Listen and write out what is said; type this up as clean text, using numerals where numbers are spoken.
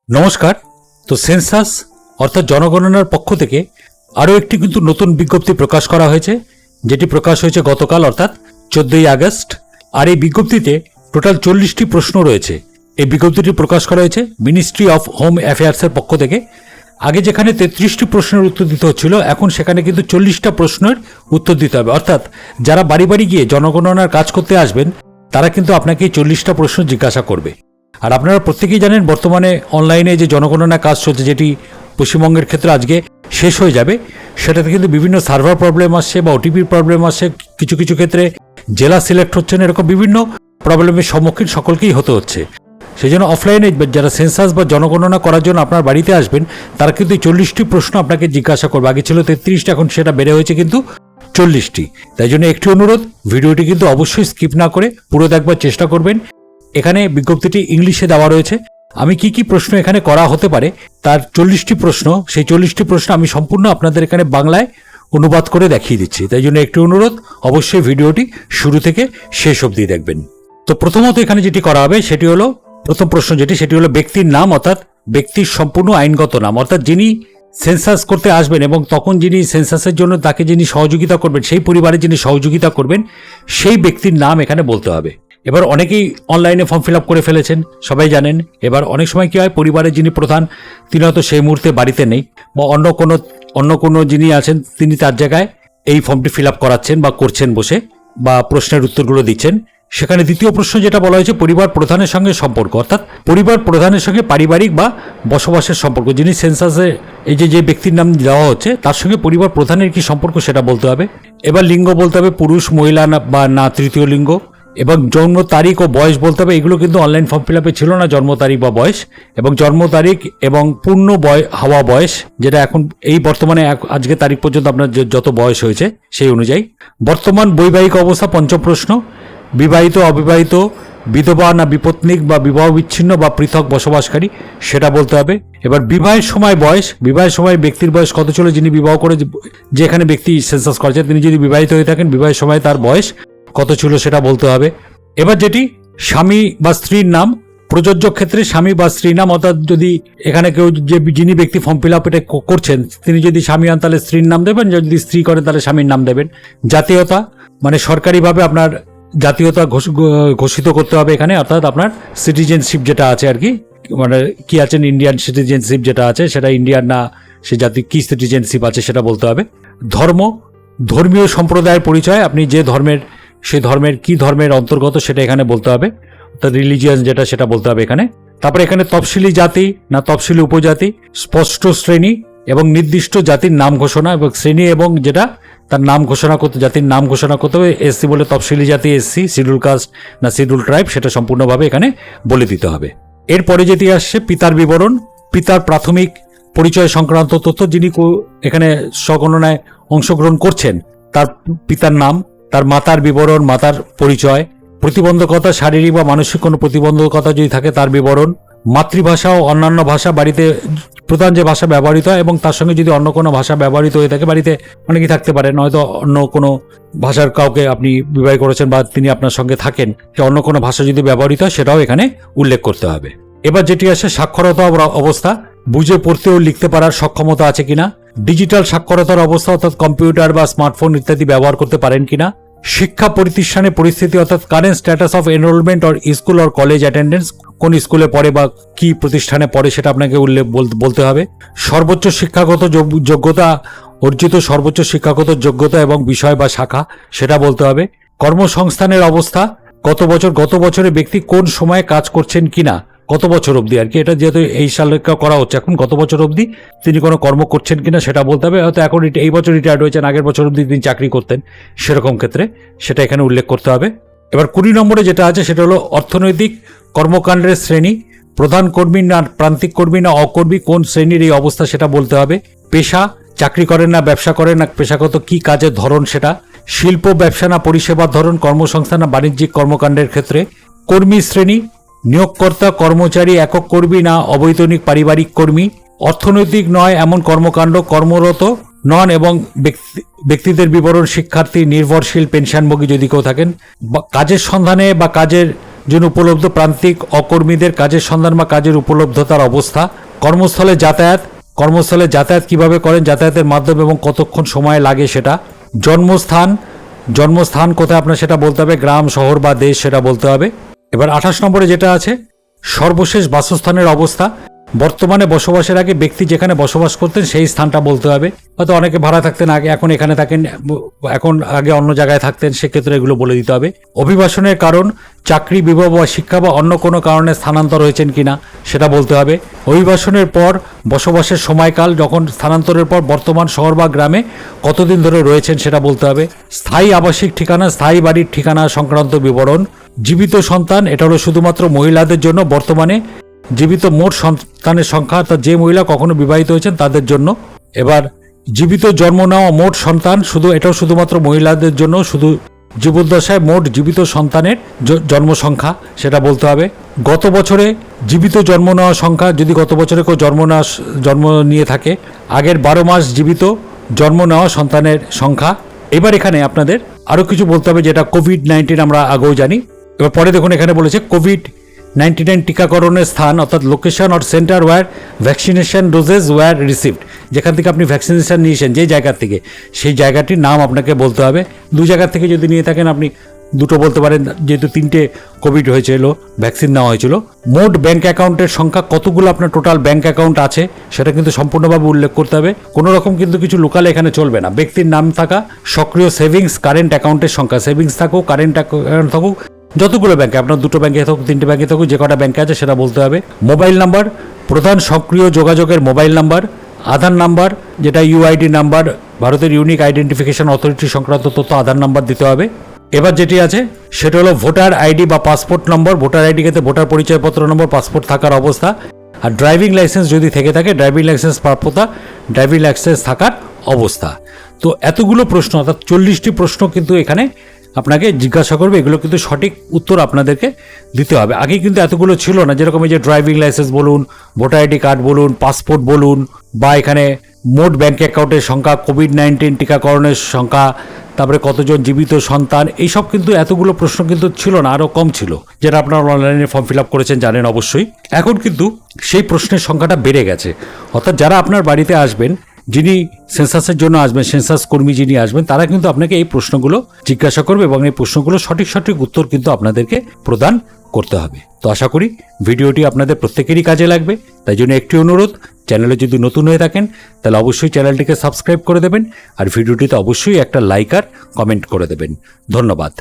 নমস্কার। তো সেন্সাস অর্থাৎ জনগণনার পক্ষ থেকে আরও একটি কিন্তু নতুন বিজ্ঞপ্তি প্রকাশ করা হয়েছে, যেটি প্রকাশ হয়েছে গতকাল অর্থাৎ 14ই আগস্ট। আর এই বিজ্ঞপ্তিতে টোটাল 40টি প্রশ্ন রয়েছে। এই বিজ্ঞপ্তিটি প্রকাশ করা হয়েছে মিনিস্ট্রি অফ হোম অ্যাফেয়ার্সের পক্ষ থেকে। আগে যেখানে 33টি প্রশ্নের উত্তর দিতে হচ্ছিল, এখন সেখানে কিন্তু 40টা প্রশ্নের উত্তর দিতে হবে। অর্থাৎ যারা বাড়ি বাড়ি গিয়ে জনগণনার কাজ করতে আসবেন, তারা কিন্তু আপনাকে 40টা প্রশ্ন জিজ্ঞাসা করবে। আর আপনারা প্রত্যেকেই জানেন বর্তমানে অনলাইনে যে জনগণনা কাজ চলছে, যেটি পশ্চিমবঙ্গের ক্ষেত্রে আজকে শেষ হয়ে যাবে, সেটাতে কিন্তু বিভিন্ন সার্ভার প্রবলেম আসছে বা ওটিপির প্রবলেম আসছে, কিছু কিছু ক্ষেত্রে জেলা সিলেক্ট হচ্ছে না, এরকম বিভিন্ন প্রবলেমের সম্মুখীন সকলকেই হতে হচ্ছে। সেই জন্য অফলাইনে যারা সেন্সাস বা জনগণনা করার জন্য আপনার বাড়িতে আসবেন, তারা কিন্তু এই 40টি প্রশ্ন আপনাকে জিজ্ঞাসা করবে। আগে ছিল 33টা, এখন সেটা বেড়ে হয়েছে কিন্তু 40টি। তাই জন্য একটি অনুরোধ, ভিডিওটি কিন্তু অবশ্যই স্কিপ না করে পুরো দেখবার চেষ্টা করবেন। এখানে বিজ্ঞপ্তিটি ইংলিশে দেওয়া রয়েছে। আমি কি কি প্রশ্ন এখানে করা হতে পারে তার 40টি প্রশ্ন, সেই 40টি প্রশ্ন আমি সম্পূর্ণ আপনাদের এখানে বাংলায় অনুবাদ করে দেখিয়ে দিচ্ছি। তাই জন্য একটি অনুরোধ, অবশ্যই ভিডিওটি শুরু থেকে শেষ অবধি দেখবেন। তো প্রথমত এখানে যেটি করা হবে সেটি হলো, প্রথম প্রশ্ন সেটি হলো ব্যক্তির নাম, অর্থাৎ ব্যক্তির সম্পূর্ণ আইনগত নাম, অর্থাৎ যিনি সেন্সাস করতে আসবেন এবং তখন যিনি সেন্সাসের জন্য তাকে যিনি সহযোগিতা করবেন, সেই পরিবারে যিনি সহযোগিতা করবেন, সেই ব্যক্তির নাম এখানে বলতে হবে। এবার অনেকেই অনলাইনে ফর্ম ফিল আপ করে ফেলেছেন, সবাই জানেন। এবার অনেক সময় কী হয়, পরিবারের যিনি প্রধান তিনি হয়তো সেই মুহূর্তে বাড়িতে নেই, বা অন্য কোনো যিনি আছেন তিনি তার জায়গায় এই ফর্মটি ফিল আপ করাচ্ছেন বা করছেন বসে, বা প্রশ্নের উত্তরগুলো দিচ্ছেন। সেখানে দ্বিতীয় প্রশ্ন যেটা বলা হয়েছে, পরিবার প্রধানের সঙ্গে সম্পর্ক, অর্থাৎ পরিবার প্রধানের সঙ্গে পারিবারিক বা বসবাসের সম্পর্ক, যিনি সেন্সাসে এই যে ব্যক্তির নাম দেওয়া হচ্ছে তার সঙ্গে পরিবার প্রধানের কি সম্পর্ক সেটা বলতে হবে। এবার লিঙ্গ বলতে হবে পুরুষ, মহিলা বা না তৃতীয় লিঙ্গ, এবং জন্ম তারিখ ও বয়স বলতে হবে। এগুলো কিন্তু অনলাইন ফর্ম ফিল আপে ছিল না, জন্ম তারিখ বা বয়স, এবং জন্ম তারিখ এবং পূর্ণ হওয়া বয়স, যেটা এখন এই বর্তমানে আজকে তারিখ পর্যন্ত আপনার যত বয়স হয়েছে সেই অনুযায়ী। বর্তমান বৈবাহিক অবস্থা পঞ্চম প্রশ্ন, বিবাহিত, অবিবাহিত, বিধবা না বিপত্নিক বা বিবাহ বিচ্ছিন্ন বা পৃথক বসবাসকারী, সেটা বলতে হবে। এবার বিবাহের সময় বয়স, বিবাহের সময় ব্যক্তির বয়স কত ছিল, যিনি বিবাহ করে যে এখানে ব্যক্তি সেন্সাস করেছে তিনি যদি বিবাহিত হয়ে থাকেন, বিবাহের সময় তার বয়স কত ছিল সেটা বলতে হবে। এবার যেটি স্বামী বা স্ত্রীর নাম, প্রযোজ্য ক্ষেত্রে স্বামী বা স্ত্রীর নাম, অর্থাৎ যদি এখানে কেউ যিনি ব্যক্তি ফর্ম ফিল আপ এটা করছেন তিনি যদি স্বামী হন তাহলে স্ত্রীর নাম দেবেন, যদি স্ত্রী করেন তাহলে স্বামীর নাম দেবেন। জাতীয়তা মানে সরকারিভাবে আপনার জাতীয়তা ঘোষিত করতে হবে এখানে, অর্থাৎ আপনার সিটিজেনশিপ যেটা আছে আর কি, মানে কি আছেন, ইন্ডিয়ান সিটিজেনশিপ যেটা আছে সেটা ইন্ডিয়ান না সে জাতি কি সিটিজেনশিপ আছে সেটা বলতে হবে। ধর্ম, ধর্মীয় সম্প্রদায়ের পরিচয়, আপনি যে ধর্মের সেই ধর্মের কি ধর্মের অন্তর্গত সেটা এখানে বলতে হবে, অর্থাৎ রিলিজিয়াস যেটা সেটা বলতে হবে এখানে। তারপরে এখানে তফসিলি জাতি না তফসিলি উপজাতি, স্পষ্ট শ্রেণী এবং নির্দিষ্ট জাতির নাম ঘোষণা, এবং শ্রেণী এবং যেটা তার নাম ঘোষণা করতে, জাতির নাম ঘোষণা করতে হবে। এসসি বলে তফসিলি জাতি এসসি, শিডিউল কাস্ট না শিডিউল ট্রাইব সেটা সম্পূর্ণভাবে এখানে বলে দিতে হবে। এরপরে যেটি আসছে পিতার বিবরণ, পিতার প্রাথমিক পরিচয় সংক্রান্ত তথ্য, যিনি এখানে স্বগণনায় অংশগ্রহণ করছেন তার পিতার নাম, তার মাতার বিবরণ, মাতার পরিচয়, প্রতিবন্ধকতা শারীরিক বা মানসিক কোনো প্রতিবন্ধকতা যদি থাকে তার বিবরণ, মাতৃভাষা ও অন্যান্য ভাষা, বাড়িতে প্রধান যে ভাষা ব্যবহৃত হয় এবং তার সঙ্গে যদি অন্য কোনো ভাষা ব্যবহৃত হয়ে থাকে, বাড়িতে অনেকেই থাকতে পারেন, হয়তো অন্য কোনো ভাষার কাউকে আপনি বিবাহ করেছেন বা তিনি আপনার সঙ্গে থাকেন, সে অন্য কোনো ভাষা যদি ব্যবহৃত হয় সেটাও এখানে উল্লেখ করতে হবে। এবার যেটি আসে সাক্ষরতা অবস্থা, বুঝে পড়তে ও লিখতে পারার সক্ষমতা আছে কিনা, ডিজিটাল সাক্ষরতার অবস্থা অর্থাৎ কম্পিউটার বা স্মার্টফোন ইত্যাদি ব্যবহার করতে পারেন কিনা, শিক্ষা প্রতিষ্ঠানের পরিস্থিতি অর্থাৎ current status of enrolment or school or college attendance, কোন স্কুলে পড়ে বা কি প্রতিষ্ঠানে পড়ে সেটা আপনাকে উল্লেখ বলতে হবে। সর্বোচ্চ শিক্ষাগত যোগ্যতা, অর্জিত সর্বোচ্চ শিক্ষাগত যোগ্যতা এবং বিষয় বা শাখা সেটা বলতে হবে। কর্মসংস্থানের অবস্থা, গত বছরে ব্যক্তি কোন সময়ে কাজ করছেন কিনা, কত বছর অবধি আর কি, এটা যেহেতু এই সালে করা হচ্ছে এখন, গত বছর অবধি তিনি কোনো কর্ম করছেন কিনা সেটা বলতে হবে। হয়তো এখন এই বছর রিটায়ার্ড হয়েছেন, আগের বছর অবধি তিনি চাকরি করতেন, সেরকম ক্ষেত্রে সেটা এখানে উল্লেখ করতে হবে। এবার 20 নম্বরে যেটা আছে সেটা হলো অর্থনৈতিক কর্মকাণ্ডের শ্রেণী, প্রধান কর্মী না প্রান্তিক কর্মী না অকর্মী, কোন শ্রেণীর এই অবস্থা সেটা বলতে হবে। পেশা, চাকরি করেন না ব্যবসা করেন না পেশাগত কি কাজের ধরন সেটা। শিল্প, ব্যবসা না পরিষেবার ধরন, কর্মসংস্থান না বাণিজ্যিক কর্মকাণ্ডের ক্ষেত্রে। কর্মী শ্রেণী, নিয়োগকর্তা, কর্মচারী, একক কর্মী না অবৈতনিক পারিবারিক কর্মী। অর্থনৈতিক নয় এমন কর্মকাণ্ড, কর্মরত নন এবং ব্যক্তিদের বিবরণ, শিক্ষার্থী, নির্ভরশীল, পেনশনভোগী যদি কেউ থাকেন। কাজের সন্ধানে বা কাজের জন্য উপলব্ধ প্রান্তিক অকর্মীদের কাজের সন্ধান বা কাজের উপলব্ধতার অবস্থা, কর্মস্থলে যাতায়াত কিভাবে করেন, যাতায়াতের মাধ্যম এবং কতক্ষণ সময় লাগে সেটা, জন্মস্থান কোথায় আপনার সেটা বলতে হবে, গ্রাম, শহর বা দেশ সেটা বলতে হবে। এবার 28 নম্বরে যেটা আছে, সর্বশেষ বাসস্থানের অবস্থা, বর্তমানে বসবাসের আগে ব্যক্তি যেখানে বসবাস করতেন সেই স্থানটা বলতে হবে। হয়তো অনেকে ভাড়া থাকতেন আগে, এখন এখানে থাকেন, এখন আগে অন্য জায়গায় থাকতেন, সেক্ষেত্রে এগুলো বলে দিতে হবে। অভিবাসনের কারণ, চাকরি, বিবাহ বা শিক্ষা বা অন্য কোনো কারণে স্থানান্তর হয়েছেন কিনা সেটা বলতে হবে। অভিবাসনের পর বসবাসের সময়কাল, যখন স্থানান্তরের পর বর্তমান শহর বা গ্রামে কতদিন ধরে রয়েছেন সেটা বলতে হবে। স্থায়ী আবাসিক ঠিকানা, স্থায়ী বাড়ির ঠিকানা সংক্রান্ত বিবরণ। জীবিত সন্তান, এটা হলো শুধুমাত্র মহিলাদের জন্য, বর্তমানে জীবিত মোট সন্তানের সংখ্যা, অর্থাৎ যে মহিলা কখনো বিবাহিত হয়েছেন তাদের জন্য। এবার জীবিত জন্ম নেওয়া মোট সন্তান, এটাও শুধুমাত্র মহিলাদের জন্য, শুধু জীবদ্দশায় মোট জীবিত সন্তানের জন্ম সংখ্যা সেটা বলতে হবে। গত বছরে জীবিত জন্ম নেওয়া সংখ্যা, যদি গত বছরে কেউ জন্ম নিয়ে থাকে, আগের 12 মাস জীবিত জন্ম নেওয়া সন্তানের সংখ্যা। এবার এখানে আপনাদের আরও কিছু বলতে হবে, যেটা কোভিড-19 আমরা আগেও জানি। এবার পরে দেখুন এখানে বলেছে কোভিড-19 টিকাকরণের স্থান, অর্থাৎ location or centre where vaccination doses were received, যেখান থেকে আপনি ভ্যাকসিনেশন নিয়েছেন যে জায়গার থেকে, সেই জায়গাটির নাম আপনাকে বলতে হবে। 2 জায়গার থেকে যদি নিয়ে থাকেন আপনি 2টো বলতে পারেন, যেহেতু 3টে কোভিড হয়েছিল, ভ্যাকসিন নেওয়া হয়েছিল। মোট ব্যাঙ্ক অ্যাকাউন্টের সংখ্যা, কতগুলো আপনার টোটাল ব্যাঙ্ক অ্যাকাউন্ট আছে সেটা কিন্তু সম্পূর্ণভাবে উল্লেখ করতে হবে। কোনো রকম কিন্তু কিছু লোকালে এখানে চলবে না। ব্যক্তির নাম থাকা, সক্রিয় সেভিংস, কারেন্ট অ্যাকাউন্টের সংখ্যা, সেভিংস থাকুক, কারেন্ট অ্যাকাউন্ট থাকুক, যতগুলো ব্যাংকে আপনার, 2টো ব্যাংকে থাকুক, 3টে ব্যাংকে থাকুক, যে কটা ব্যাংকে আছে সেটা বলতে হবে। মোবাইল নাম্বার, প্রধান সক্রিয় যোগাযোগের মোবাইল নাম্বার। আধার নাম্বার, যেটা ইউআইডি নাম্বার, ভারতের ইউনিক আইডেন্টিফিকেশন অথরিটি সংক্রান্ত তথ্য, আধার নাম্বার দিতে হবে। এবার যেটি আছে সেটা হলো ভোটার আইডি বা পাসপোর্ট নম্বর। ভোটার আইডি ক্ষেত্রে ভোটার পরিচয়পত্র নম্বর, পাসপোর্ট থাকার অবস্থা, আর ড্রাইভিং লাইসেন্স যদি থেকে থাকে ড্রাইভিং লাইসেন্স প্রাপ্যতা, ড্রাইভিং লাইসেন্স থাকার অবস্থা। তো এতগুলো প্রশ্ন, অর্থাৎ 40টি প্রশ্ন কিন্তু এখানে আপনাকে জিজ্ঞাসা করবে। এগুলো কিন্তু সঠিক উত্তর আপনাদেরকে দিতে হবে। আগে কিন্তু এতগুলো ছিল না, যেরকম এই যে ড্রাইভিং লাইসেন্স বলুন, ভোটার আইডি কার্ড বলুন, পাসপোর্ট বলুন, বা এখানে মোট ব্যাঙ্ক অ্যাকাউন্টের সংখ্যা, কোভিড-19 টিকাকরণের সংখ্যা, তারপরে কতজন জীবিত সন্তান, এইসব কিন্তু এতগুলো প্রশ্ন কিন্তু ছিল না, আরও কম ছিল, যেটা আপনারা অনলাইনে ফর্ম ফিল আপ করেছেন জানেন অবশ্যই। এখন কিন্তু সেই প্রশ্নের সংখ্যাটা বেড়ে গেছে। অর্থাৎ যারা আপনার বাড়িতে আসবেন, যিনি সেন্সাসের জন্য আসবেন, সেন্সাস কর্মী যিনি আসবেন, তারা কিন্তু আপনাকে এই প্রশ্নগুলো জিজ্ঞাসা করবে এবং এই প্রশ্নগুলো সঠিক উত্তর কিন্তু আপনাদেরকে প্রদান করতে হবে। তো আশা করি ভিডিওটি আপনাদের প্রত্যেকেরই কাজে লাগবে। তাই জন্য একটি অনুরোধ, চ্যানেলে যদি নতুন হয়ে থাকেন তাহলে অবশ্যই চ্যানেলটিকে সাবস্ক্রাইব করে দেবেন, আর ভিডিওটিতে অবশ্যই একটা লাইক আর কমেন্ট করে দেবেন। ধন্যবাদ।